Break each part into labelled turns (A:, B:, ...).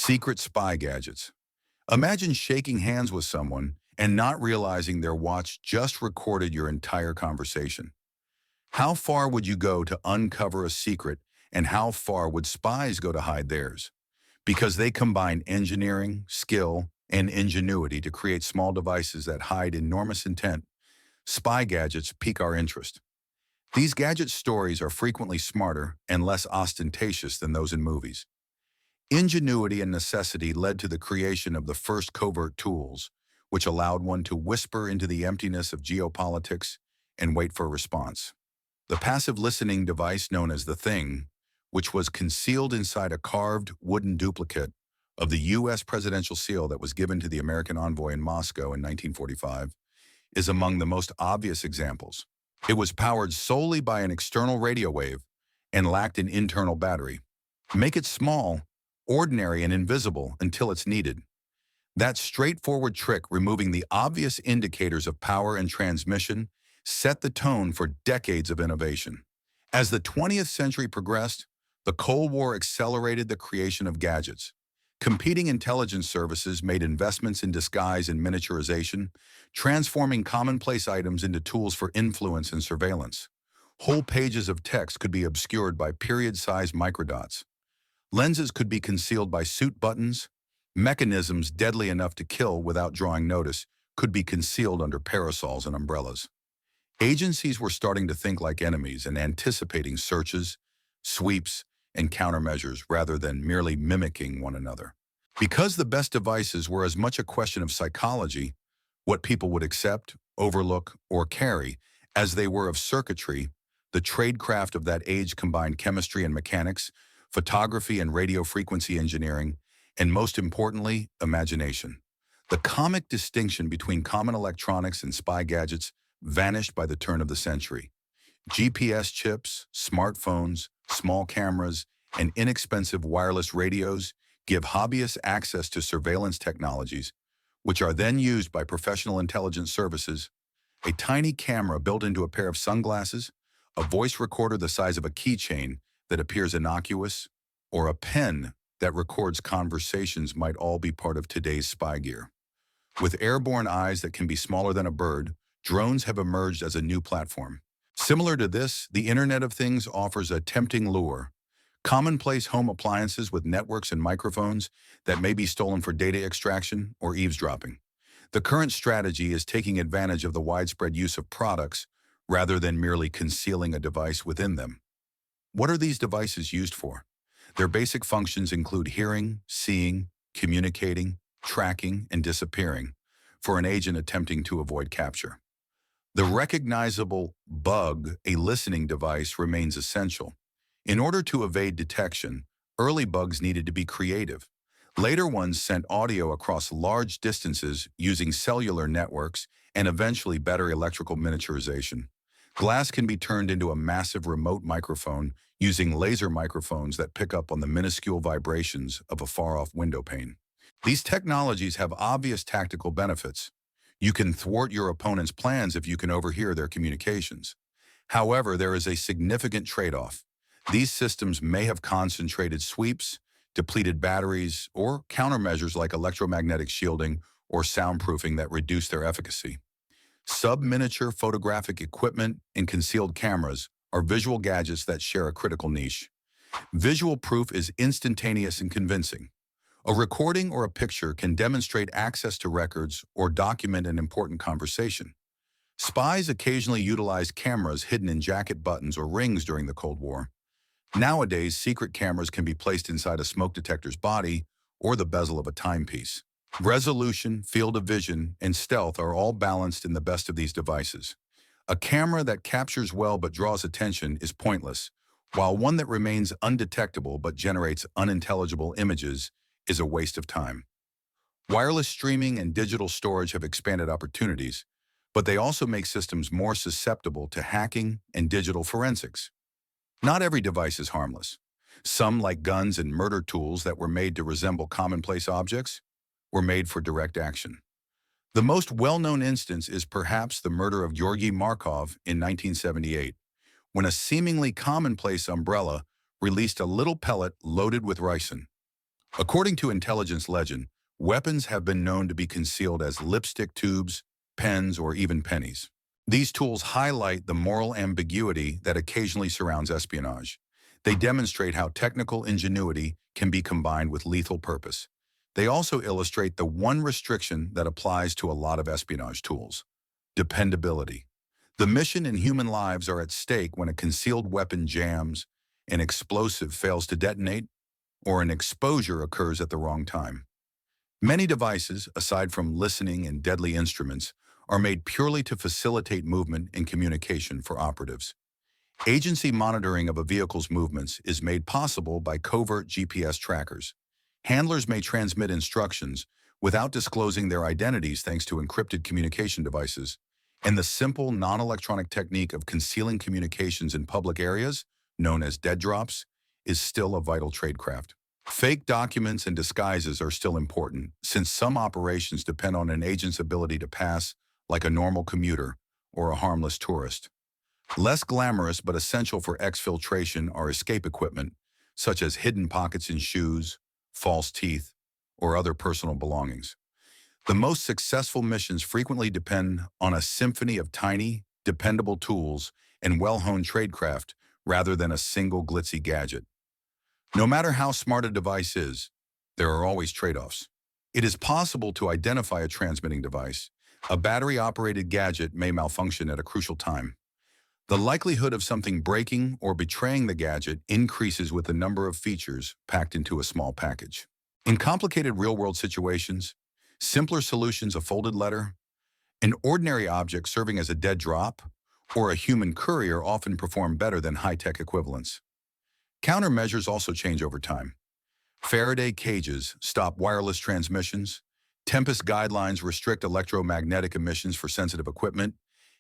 A: Secret spy gadgets. Imagine shaking hands with someone and not realizing their watch just recorded your entire conversation. How far would you go to uncover a secret, and how far would spies go to hide theirs? Because they combine engineering, skill, and ingenuity to create small devices that hide enormous intent. Spy gadgets pique our interest. These gadget stories are frequently smarter and less ostentatious than those in movies. Ingenuity and necessity led to the creation of the first covert tools, which allowed one to whisper into the emptiness of geopolitics and wait for a response. The passive listening device known as the Thing, which was concealed inside a carved wooden duplicate of the U.S. presidential seal that was given to the American envoy in Moscow in 1945, is among the most obvious examples. It was powered solely by an external radio wave and lacked an internal battery. Make it small, ordinary, and invisible until it's needed. That straightforward trick, removing the obvious indicators of power and transmission, set the tone for decades of innovation. As the 20th century progressed, the Cold War accelerated the creation of gadgets. Competing intelligence services made investments in disguise and miniaturization, transforming commonplace items into tools for influence and surveillance. Whole pages of text could be obscured by period-sized microdots. Lenses could be concealed by suit buttons. Mechanisms deadly enough to kill without drawing notice could be concealed under parasols and umbrellas. Agencies were starting to think like enemies and anticipating searches, sweeps, and countermeasures rather than merely mimicking one another. Because the best devices were as much a question of psychology, what people would accept, overlook, or carry, as they were of circuitry, the tradecraft of that age combined chemistry and mechanics, photography and radio frequency engineering, and most importantly, imagination. The comic distinction between common electronics and spy gadgets vanished by the turn of the century. GPS chips, smartphones, small cameras, and inexpensive wireless radios give hobbyists access to surveillance technologies, which are then used by professional intelligence services. A tiny camera built into a pair of sunglasses, a voice recorder the size of a keychain that appears innocuous, or a pen that records conversations might all be part of today's spy gear. With airborne eyes that can be smaller than a bird, drones have emerged as a new platform. Similar to this, the Internet of Things offers a tempting lure. Commonplace home appliances with networks and microphones that may be stolen for data extraction or eavesdropping. The current strategy is taking advantage of the widespread use of products rather than merely concealing a device within them. What are these devices used for? Their basic functions include hearing, seeing, communicating, tracking, and disappearing for an agent attempting to avoid capture. The recognizable bug, a listening device, remains essential. In order to evade detection, early bugs needed to be creative. Later ones sent audio across large distances using cellular networks and eventually better electrical miniaturization. Glass can be turned into a massive remote microphone using laser microphones that pick up on the minuscule vibrations of a far-off window pane. These technologies have obvious tactical benefits. You can thwart your opponent's plans if you can overhear their communications. However, there is a significant trade-off. These systems may have concentrated sweeps, depleted batteries, or countermeasures like electromagnetic shielding or soundproofing that reduce their efficacy. Sub-miniature photographic equipment and concealed cameras are visual gadgets that share a critical niche. Visual proof is instantaneous and convincing. A recording or a picture can demonstrate access to records or document an important conversation. Spies occasionally utilized cameras hidden in jacket buttons or rings during the Cold War. Nowadays, secret cameras can be placed inside a smoke detector's body or the bezel of a timepiece. Resolution, field of vision, and stealth are all balanced in the best of these devices. A camera that captures well but draws attention is pointless, while one that remains undetectable but generates unintelligible images is a waste of time. Wireless streaming and digital storage have expanded opportunities, but they also make systems more susceptible to hacking and digital forensics. Not every device is harmless. Some, like guns and murder tools that were made to resemble commonplace objects, were made for direct action. The most well-known instance is perhaps the murder of Georgy Markov in 1978, when a seemingly commonplace umbrella released a little pellet loaded with ricin. According to intelligence legend, weapons have been known to be concealed as lipstick tubes, pens, or even pennies. These tools highlight the moral ambiguity that occasionally surrounds espionage. They demonstrate how technical ingenuity can be combined with lethal purpose. They also illustrate the one restriction that applies to a lot of espionage tools: dependability. The mission and human lives are at stake when a concealed weapon jams, an explosive fails to detonate, or an exposure occurs at the wrong time. Many devices, aside from listening and deadly instruments, are made purely to facilitate movement and communication for operatives. Agency monitoring of a vehicle's movements is made possible by covert GPS trackers. Handlers may transmit instructions without disclosing their identities thanks to encrypted communication devices, and the simple non-electronic technique of concealing communications in public areas, known as dead drops, is still a vital tradecraft. Fake documents and disguises are still important, since some operations depend on an agent's ability to pass like a normal commuter or a harmless tourist. Less glamorous but essential for exfiltration are escape equipment, such as hidden pockets in shoes, false teeth, or other personal belongings. The most successful missions frequently depend on a symphony of tiny, dependable tools and well-honed tradecraft rather than a single glitzy gadget. No matter how smart a device is, there are always trade-offs. It is possible to identify a transmitting device. A battery-operated gadget may malfunction at a crucial time. The likelihood of something breaking or betraying the gadget increases with the number of features packed into a small package. In complicated real-world situations, simpler solutions, a folded letter, an ordinary object serving as a dead drop, or a human courier often perform better than high-tech equivalents. Countermeasures also change over time. Faraday cages stop wireless transmissions, Tempest guidelines restrict electromagnetic emissions for sensitive equipment,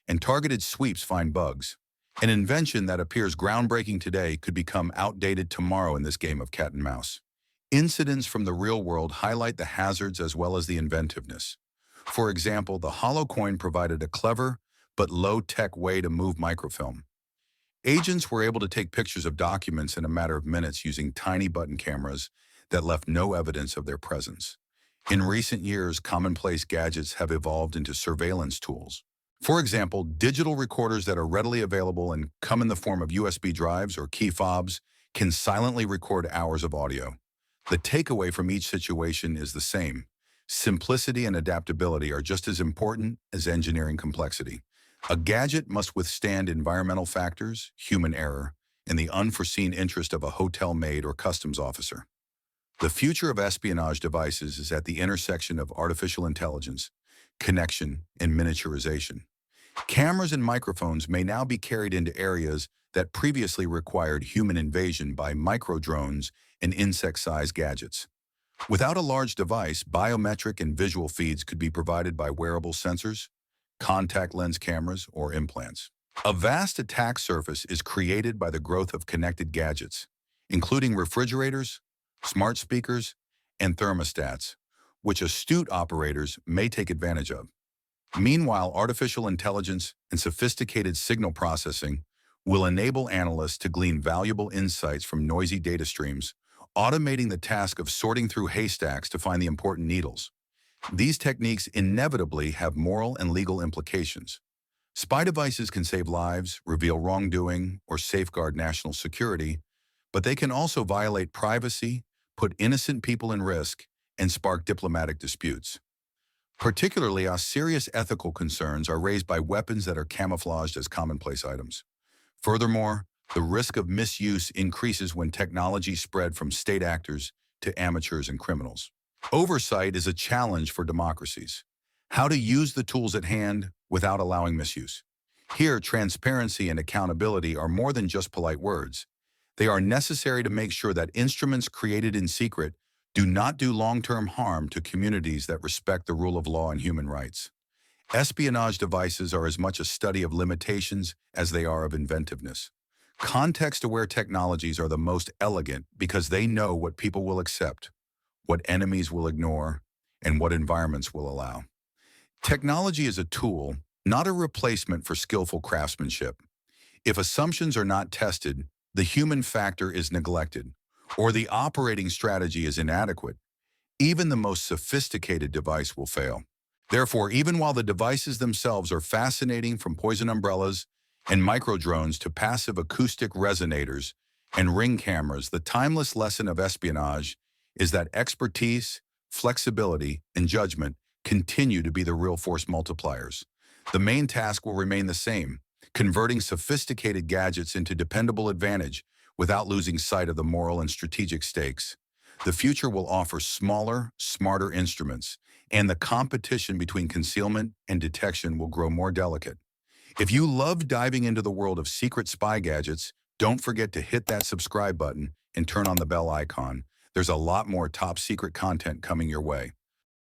A: and targeted sweeps find bugs. An invention that appears groundbreaking today could become outdated tomorrow in this game of cat and mouse. Incidents from the real world highlight the hazards as well as the inventiveness. For example, the hollow coin provided a clever but low-tech way to move microfilm. Agents were able to take pictures of documents in a matter of minutes using tiny button cameras that left no evidence of their presence. In recent years, commonplace gadgets have evolved into surveillance tools. For example, digital recorders that are readily available and come in the form of USB drives or key fobs can silently record hours of audio. The takeaway from each situation is the same. Simplicity and adaptability are just as important as engineering complexity. A gadget must withstand environmental factors, human error, and the unforeseen interest of a hotel maid or customs officer. The future of espionage devices is at the intersection of artificial intelligence, connection, and miniaturization. Cameras and microphones may now be carried into areas that previously required human invasion by micro-drones and insect-sized gadgets. Without a large device, biometric and visual feeds could be provided by wearable sensors, contact lens cameras, or implants. A vast attack surface is created by the growth of connected gadgets, including refrigerators, smart speakers, and thermostats, which astute operators may take advantage of. Meanwhile, artificial intelligence and sophisticated signal processing will enable analysts to glean valuable insights from noisy data streams, automating the task of sorting through haystacks to find the important needles. These techniques inevitably have moral and legal implications. Spy devices can save lives, reveal wrongdoing, or safeguard national security, but they can also violate privacy, put innocent people in risk, and spark diplomatic disputes. Particularly, serious ethical concerns are raised by weapons that are camouflaged as commonplace items. Furthermore, the risk of misuse increases when technology spread from state actors to amateurs and criminals. Oversight is a challenge for democracies. How to use the tools at hand without allowing misuse. Here, transparency and accountability are more than just polite words. They are necessary to make sure that instruments created in secret do not do long-term harm to communities that respect the rule of law and human rights. Espionage devices are as much a study of limitations as they are of inventiveness. Context-aware technologies are the most elegant because they know what people will accept, what enemies will ignore, and what environments will allow. Technology is a tool, not a replacement for skillful craftsmanship. If assumptions are not tested, the human factor is neglected. or the operating strategy is inadequate, even the most sophisticated device will fail. Therefore, even while the devices themselves are fascinating, from poison umbrellas and micro-drones to passive acoustic resonators and ring cameras, the timeless lesson of espionage is that expertise, flexibility, and judgment continue to be the real force multipliers. The main task will remain the same: converting sophisticated gadgets into dependable advantage without losing sight of the moral and strategic stakes. The future will offer smaller, smarter instruments, and the competition between concealment and detection will grow more delicate. If you love diving into the world of secret spy gadgets, don't forget to hit that subscribe button and turn on the bell icon. There's a lot more top secret content coming your way.